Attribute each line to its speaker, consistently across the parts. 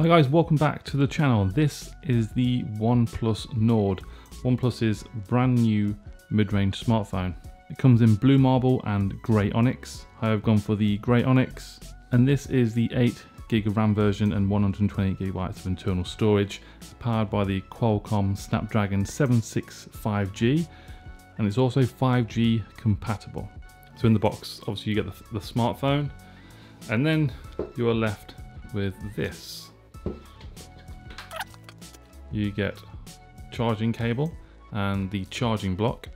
Speaker 1: Hi guys, welcome back to the channel. This is the OnePlus Nord, OnePlus's brand new mid-range smartphone. It comes in blue marble and grey onyx. I have gone for the grey onyx, and this is the 8GB of RAM version and 128GB of internal storage, powered by the Qualcomm Snapdragon 765G, and it's also 5G compatible. So in the box, obviously you get the smartphone, and then you are left with this. You get charging cable and the charging block.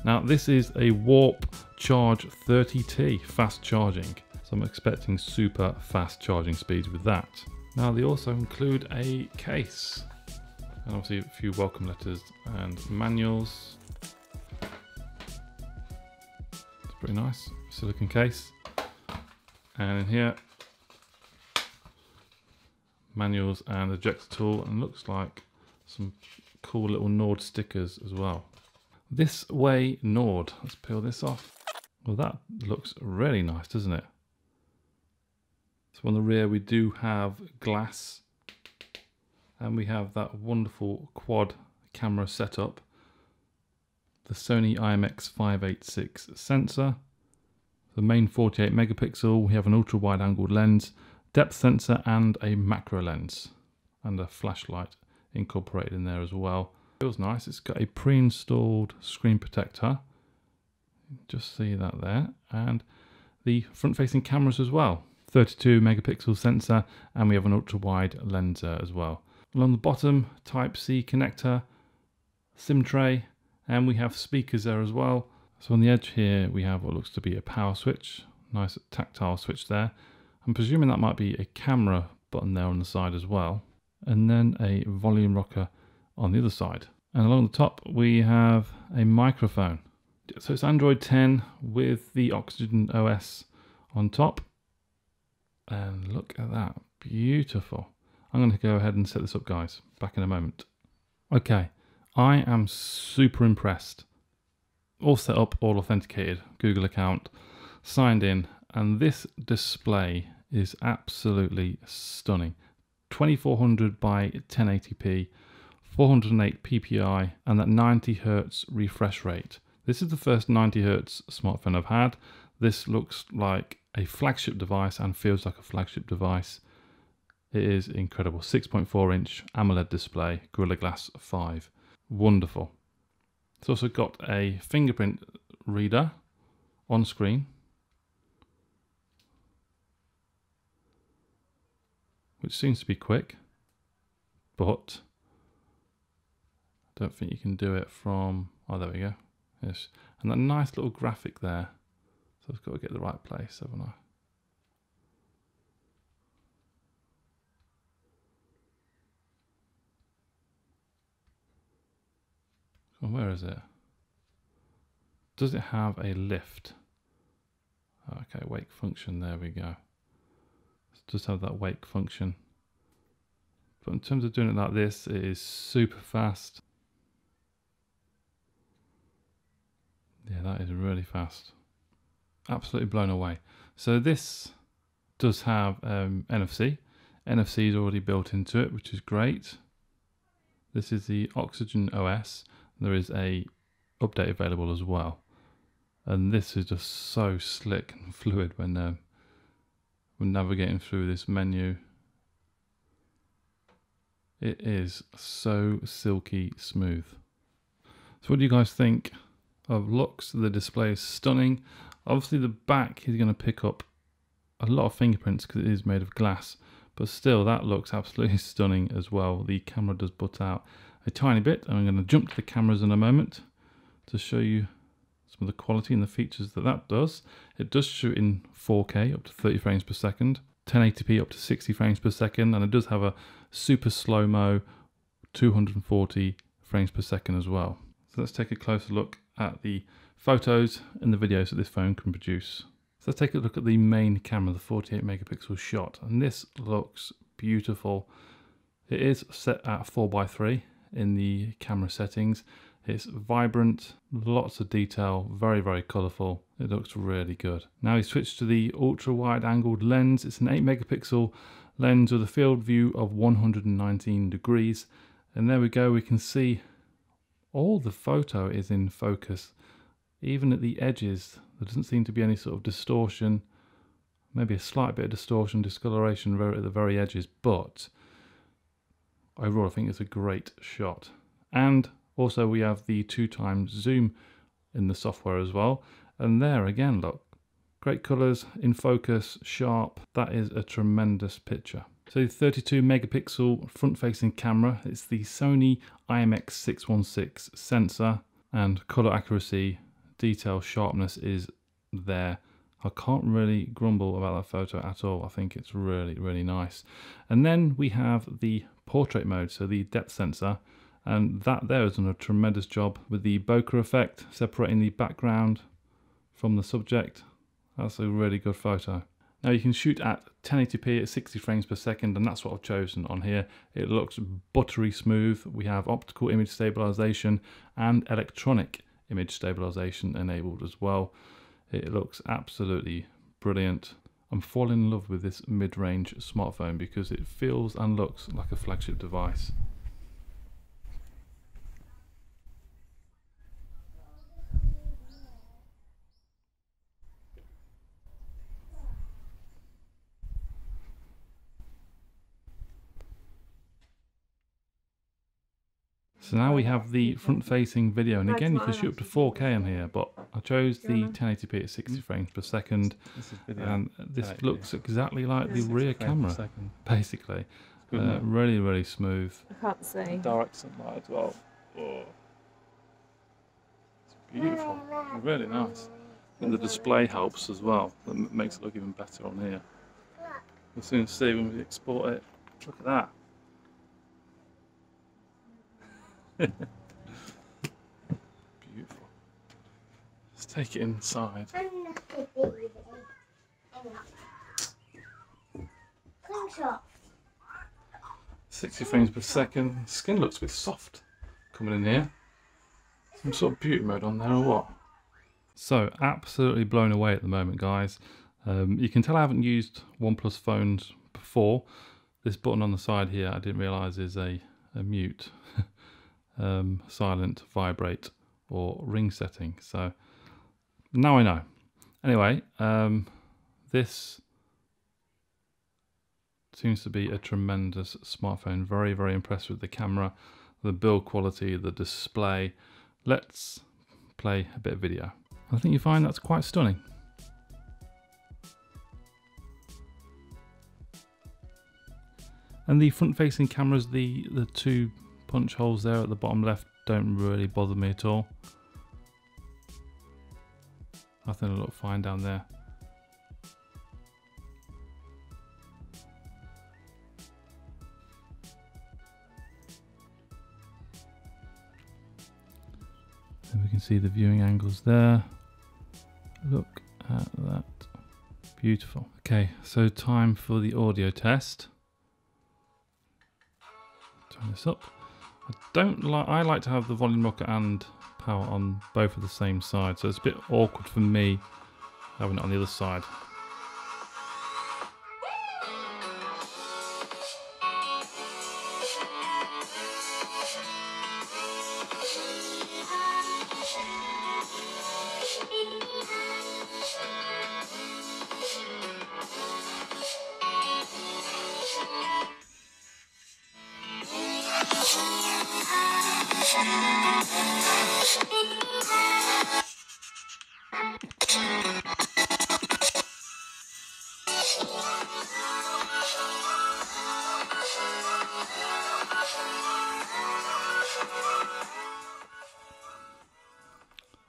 Speaker 1: Now this is a Warp Charge 30T fast charging, so I'm expecting super fast charging speeds with that. Now they also include a case, and obviously a few welcome letters and manuals. It's pretty nice, silicone case. And in here, manuals and ejector tool, and looks like some cool little Nord stickers as well. This way Nord, let's peel this off. Well, that looks really nice, doesn't it? So on the rear we do have glass, and we have that wonderful quad camera setup, the Sony IMX586 sensor, the main 48 megapixel, we have an ultra wide angled lens, depth sensor and a macro lens, and a flashlight incorporated in there as well. Feels nice. It's got a pre-installed screen protector, just see that there, and the front-facing cameras as well, 32 megapixel sensor, and we have an ultra wide lens as well. Along the bottom, Type-C connector, SIM tray, and we have speakers there as well. So on the edge here we have what looks to be a power switch, nice tactile switch there. I'm presuming that might be a camera button there on the side as well. And then a volume rocker on the other side. And along the top we have a microphone. So it's Android 10 with the Oxygen OS on top. And look at that, beautiful. I'm going to go ahead and set this up, guys. Back in a moment. Okay, I am super impressed. All set up, all authenticated, Google account, signed in, and this display is absolutely stunning. 2400 by 1080p, 408 ppi, and that 90 Hz refresh rate. This is the first 90 Hz smartphone I've had. This looks like a flagship device and feels like a flagship device. It is incredible. 6.4 inch AMOLED display, Gorilla Glass 5. Wonderful. It's also got a fingerprint reader on screen, which seems to be quick, but I don't think you can do it from, oh there we go, yes. And that nice little graphic there, so I've got to get the right place, haven't I? So where is it? Does it have a lift? Okay, wake function, there we go. Just have that wake function, but in terms of doing it like this, it is super fast. Yeah, that is really fast. Absolutely blown away. So this does have NFC. NFC is already built into it, which is great. This is the Oxygen OS. There is a update available as well, and this is just so slick and fluid when navigating through this menu. It is so silky smooth. So what do you guys think of looks? The display is stunning. Obviously the back is going to pick up a lot of fingerprints because it is made of glass, but still that looks absolutely stunning as well. The camera does butt out a tiny bit, and I'm going to jump to the cameras in a moment to show you some of the quality and the features that does. It does shoot in 4K up to 30 frames per second, 1080p up to 60 frames per second, and it does have a super slow-mo 240 frames per second as well. So let's take a closer look at the photos and the videos that this phone can produce. So let's take a look at the main camera, the 48 megapixel shot, and this looks beautiful. It is set at 4:3 in the camera settings. It's vibrant, lots of detail, very, very colourful. It looks really good. Now we switch to the ultra wide angled lens. It's an 8 megapixel Lens with a field view of 119 degrees. And there we go, we can see all the photo is in focus. Even at the edges, there doesn't seem to be any sort of distortion. Maybe a slight bit of distortion, discoloration at the very edges, but overall I think it's a great shot. And also we have the 2x zoom in the software as well. And there again, look, great colours, in focus, sharp. That is a tremendous picture. So 32 megapixel front facing camera. It's the Sony IMX616 sensor, and colour accuracy, detail, sharpness is there. I can't really grumble about that photo at all. I think it's really, really nice. And then we have the portrait mode, so the depth sensor, and that there has done a tremendous job with the bokeh effect, separating the background from the subject. That's a really good photo. Now you can shoot at 1080p at 60 frames per second, and that's what I've chosen on here. It looks buttery smooth. We have optical image stabilization and electronic image stabilization enabled as well. It looks absolutely brilliant. I'm falling in love with this mid-range smartphone because it feels and looks like a flagship device. So now we have the front-facing video, and again you can shoot up to 4K on here, but I chose the 1080p at 60 frames per second, and this looks exactly like the rear camera, basically. Really, really smooth.
Speaker 2: I can't see.
Speaker 1: Direct sunlight as well. Oh. It's beautiful, really nice. And the display helps as well, that makes it look even better on here. We'll soon see when we export it. Look at that. Beautiful. Let's take it inside. 60 frames per second. Skin looks a bit soft coming in here. Some sort of beauty mode on there or what? So absolutely blown away at the moment, guys. You can tell I haven't used OnePlus phones before. This button on the side here I didn't realise is a mute. Silent, vibrate, or ring setting. So now I know. Anyway, this seems to be a tremendous smartphone. Very, very impressed with the camera, the build quality, the display. Let's play a bit of video. I think you find that's quite stunning. And the front-facing cameras, the two punch holes there at the bottom left don't really bother me at all. I think it'll look fine down there. And we can see the viewing angles there. Look at that. Beautiful. Okay, so time for the audio test. Turn this up. I like to have the volume rocker and power on both of the same side, so it's a bit awkward for me having it on the other side.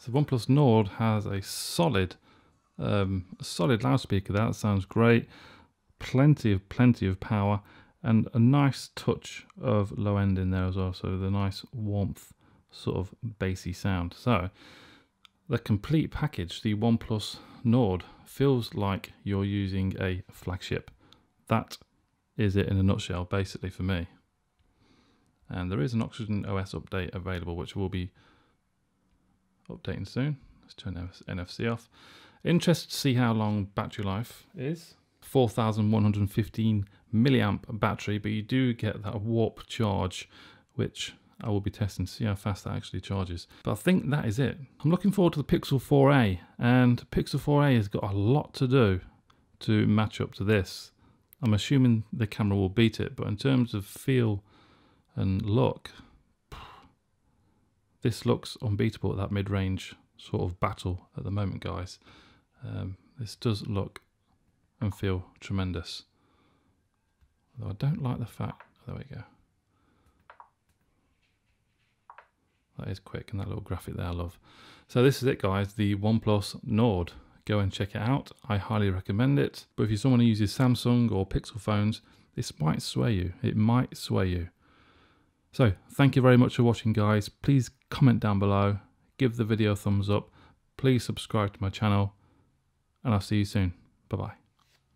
Speaker 1: So OnePlus Nord has a solid loudspeaker. That sounds great. Plenty of power, and a nice touch of low end in there as well. So the nice warmth, sort of bassy sound. So the complete package, the OnePlus Nord, feels like you're using a flagship. That is it in a nutshell, basically, for me. And there is an Oxygen OS update available, which will be updating soon. Let's turn NFC off. Interested to see how long battery life is. 4115 milliamp battery, but you do get that warp charge, which I will be testing to see how fast that actually charges. But I think that is it. I'm looking forward to the Pixel 4a, and Pixel 4a has got a lot to do to match up to this. I'm assuming the camera will beat it, but in terms of feel and look, this looks unbeatable at that mid-range sort of battle at the moment, guys. This does look and feel tremendous. Although I don't like the fact, there we go. That is quick, and that little graphic there I love. So this is it, guys, the OnePlus Nord. Go and check it out. I highly recommend it. But if you're someone who uses Samsung or Pixel phones, this might sway you. It might sway you. So thank you very much for watching, guys. Please comment down below, give the video a thumbs up, please subscribe to my channel, and I'll see you soon. Bye bye.